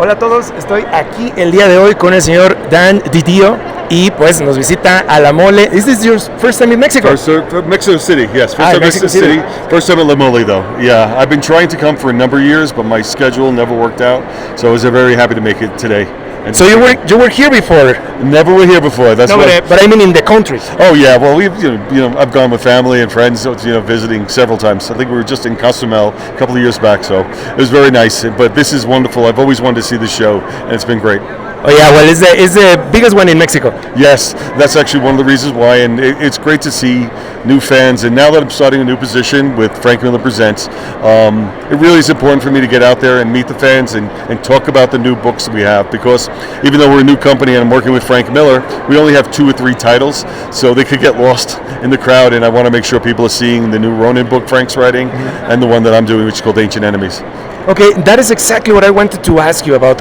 Hola a todos, estoy aquí el día de hoy con el señor Dan Didio y pues nos visita a La Mole. Is this your first time in Mexico? Mexico City, yes. First time in Mexico City. First time at La Mole, though. Yeah, I've been trying to come for a number of years, but my schedule never worked out. So I was very happy to make it today. And so you were here before? Never were here before. That's but I mean in the country. Oh yeah, well we've I've gone with family and friends, visiting several times. I think we were just in Cozumel a couple of years back, so it was very nice. But this is wonderful. I've always wanted to see the show, and it's been great. Oh yeah, well, it's the biggest one in Mexico. Yes, that's actually one of the reasons why, and it's great to see new fans. And now that I'm starting a new position with Frank Miller Presents, it really is important for me to get out there and meet the fans and talk about the new books that we have, because even though we're a new company and I'm working with Frank Miller, we only have 2 or 3 titles, so they could get lost in the crowd, and I want to make sure people are seeing the new Ronin book Frank's writing and the one that I'm doing, which is called Ancient Enemies. Okay, that is exactly what I wanted to ask you about.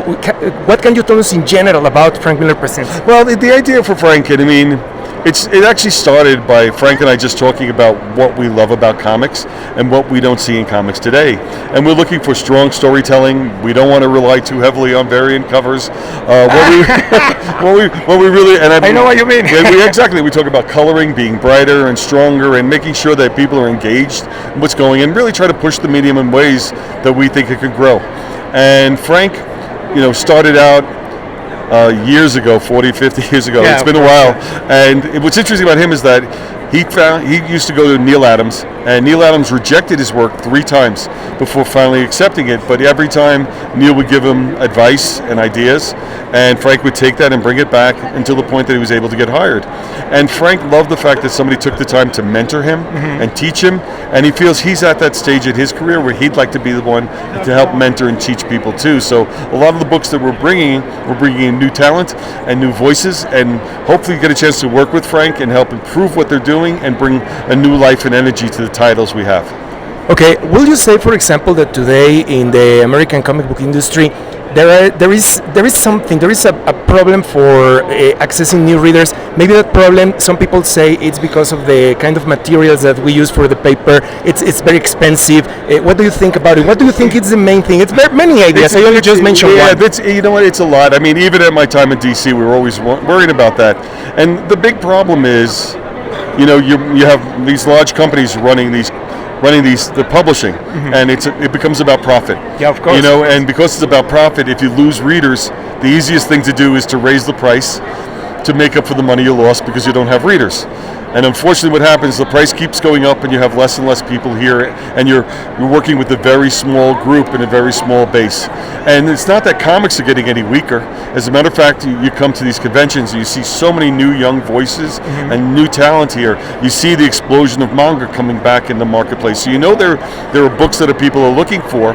What can you tell us in general about Frank Miller Presents? Well, the idea for Frank, and I mean, it actually started by Frank and I just talking about what we love about comics and what we don't see in comics today. And we're looking for strong storytelling. We don't want to rely too heavily on variant covers. What we really, and I know what you mean. Exactly. We talk about coloring, being brighter and stronger, and making sure that people are engaged in what's going, and really try to push the medium in ways that we think it could grow. And Frank, started out years ago, 40, 50 years ago. Yeah, it's been a while. And what's interesting about him is that he used to go to Neil Adams, and Neil Adams rejected his work 3 times before finally accepting it. But every time Neil would give him advice and ideas, and Frank would take that and bring it back until the point that he was able to get hired. And Frank loved the fact that somebody took the time to mentor him and teach him, and he feels he's at that stage in his career where he'd like to be the one to help mentor and teach people too. So a lot of the books that we're bringing in new talent and new voices, and hopefully get a chance to work with Frank and help improve what they're doing and bring a new life and energy to the titles we have. Okay, will you say, for example, that today in the American comic book industry there is a problem for accessing new readers? Maybe that problem, some people say it's because of the kind of materials that we use for the paper. It's very expensive. What do you think about it? What do you think is the main thing? It's very many ideas. I only just mentioned one. Yeah, it's a lot. I mean, even at my time in DC, we were always worried about that. And the big problem is, you have these large companies running the publishing, and it becomes about profit. Yeah, of course. And because it's about profit, if you lose readers, the easiest thing to do is to raise the price to make up for the money you lost because you don't have readers. And unfortunately, what happens, the price keeps going up, and you have less and less people here, and you're working with a very small group and a very small base. And it's not that comics are getting any weaker. As a matter of fact, you come to these conventions and you see so many new young voices and new talent here. You see the explosion of manga coming back in the marketplace. So there are books that people are looking for,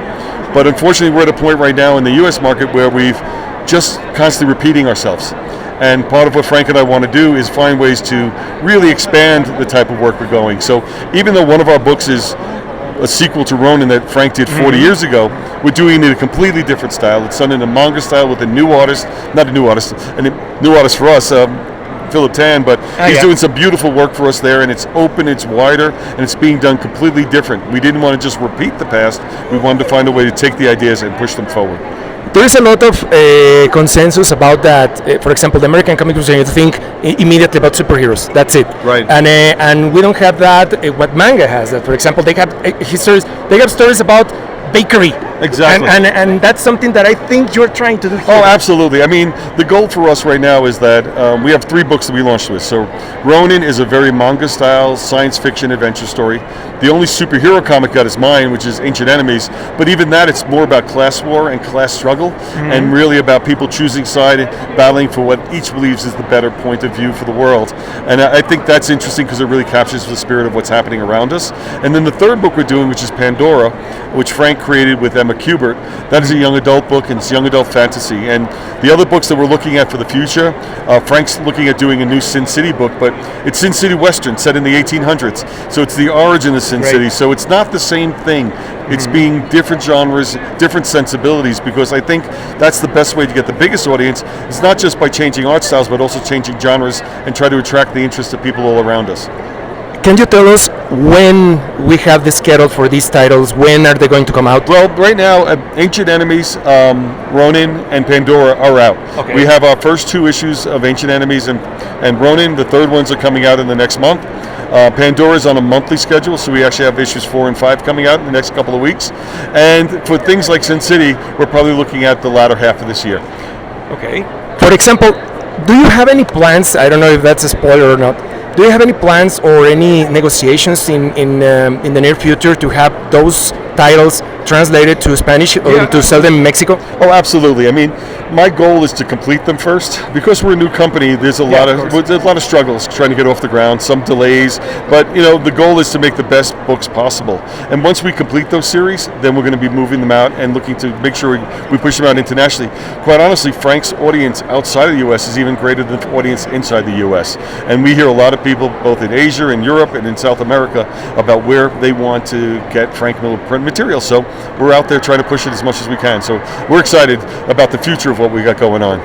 but unfortunately, we're at a point right now in the U.S. market where we've just constantly repeating ourselves. And part of what Frank and I want to do is find ways to really expand the type of work we're going. So even though one of our books is a sequel to Ronin that Frank did 40 years ago, we're doing it in a completely different style. It's done in a manga style with a new artist, not a new artist, and a new artist for us, Philip Tan, but he's doing some beautiful work for us there, and it's open, it's wider, and it's being done completely different. We didn't want to just repeat the past. We wanted to find a way to take the ideas and push them forward. There is a lot of consensus about that. For example, the American comic book industry think immediately about superheroes. That's it. Right. And we don't have that. What manga has that. For example, they have histories. They have stories about bakery. Exactly. And that's something that I think you're trying to do here. Oh, absolutely. I mean, the goal for us right now is that we have 3 books that we launched with. So Ronin is a very manga-style science fiction adventure story. The only superhero comic that is mine, which is Ancient Enemies, but even that, it's more about class war and class struggle, and really about people choosing side and battling for what each believes is the better point of view for the world. And I think that's interesting because it really captures the spirit of what's happening around us. And then the 3rd book we're doing, which is Pandora, which Frank created with Emma Kubert, that is a young adult book, and it's young adult fantasy. And the other books that we're looking at for the future, Frank's looking at doing a new Sin City book, but it's Sin City Western set in the 1800s. So it's the origin of Sin City. So it's not the same thing. It's being different genres, different sensibilities, because I think that's the best way to get the biggest audience. It's not just by changing art styles, but also changing genres and try to attract the interest of people all around us. Can you tell us when we have the schedule for these titles? When are they going to come out? Well, right now, Ancient Enemies, Ronin, and Pandora are out. Okay. We have our first 2 issues of Ancient Enemies and Ronin. The third ones are coming out in the next month. Pandora is on a monthly schedule, so we actually have issues 4 and 5 coming out in the next couple of weeks. And for things like Sin City, we're probably looking at the latter half of this year. Okay. For example, do you have any plans? I don't know if that's a spoiler or not. Do you have any plans or any negotiations in the near future to have those titles translated to Spanish or to sell them in Mexico? Oh, absolutely. I mean, my goal is to complete them first. Because we're a new company, there's a lot of struggles trying to get off the ground, some delays, but the goal is to make the best books possible. And once we complete those series, then we're going to be moving them out and looking to make sure we push them out internationally. Quite honestly, Frank's audience outside of the U.S. is even greater than the audience inside the U.S. And we hear a lot of people, both in Asia and Europe and in South America, about where they want to get Frank Miller print material. So we're out there trying to push it as much as we can. So we're excited about the future of what we got going on.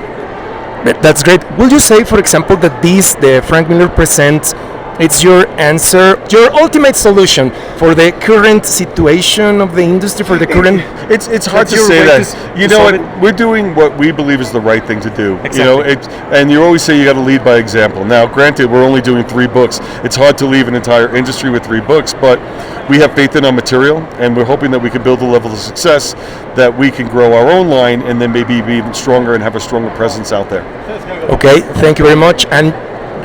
That's great. Will you say, for example, that the Frank Miller Presents, it's your answer, your ultimate solution for the current situation of the industry, for the current... It's hard to say that. You know what? We're doing what we believe is the right thing to do. Exactly. And you always say you got to lead by example. Now, granted, we're only doing 3 books. It's hard to leave an entire industry with 3 books, but we have faith in our material, and we're hoping that we can build a level of success that we can grow our own line and then maybe be even stronger and have a stronger presence out there. Okay, thank you very much. And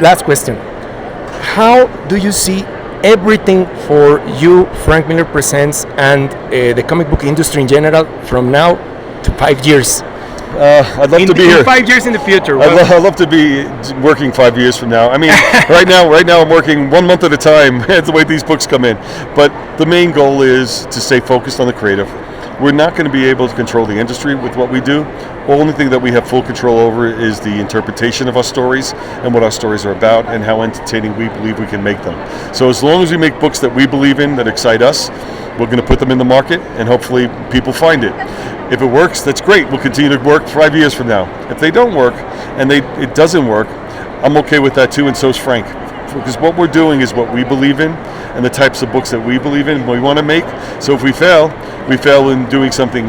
last question. How do you see everything for you, Frank Miller Presents, and the comic book industry in general from now to 5 years? I'd love to be here. 5 years in the future. I'd love to be working 5 years from now. I mean, right now I'm working 1 month at a time. That's the way these books come in. But the main goal is to stay focused on the creative. We're not going to be able to control the industry with what we do. The only thing that we have full control over is the interpretation of our stories and what our stories are about and how entertaining we believe we can make them. So as long as we make books that we believe in, that excite us, we're going to put them in the market and hopefully people find it. If it works, that's great. We'll continue to work 5 years from now. If they don't work and it doesn't work, I'm okay with that too, and so is Frank. Because what we're doing is what we believe in and the types of books that we believe in and we want to make. So if we fail in doing something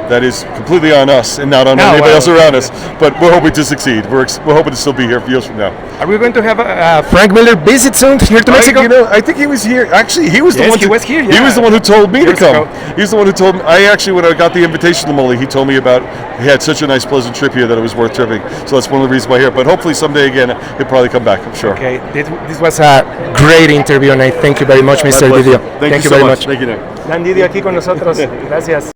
that is completely on us and not on anybody else around us. But we're hoping to succeed. We're hoping to still be here years from now. Are we going to have a Frank Miller visit soon here to Mexico? I think he was here. Actually, he was the one. He was here. He was the one who told me to come. He's the one who told me. When I got the invitation to Molly, he told me about. He had such a nice, pleasant trip here that it was worth tripping. So that's one of the reasons why I'm here. But hopefully someday again, he'll probably come back. I'm sure. Okay, this was a great interview, and I thank you very much, Mr. Didio. Thank you so very much. Thank you, Nick. Dan Didio aquí con nosotros. Gracias.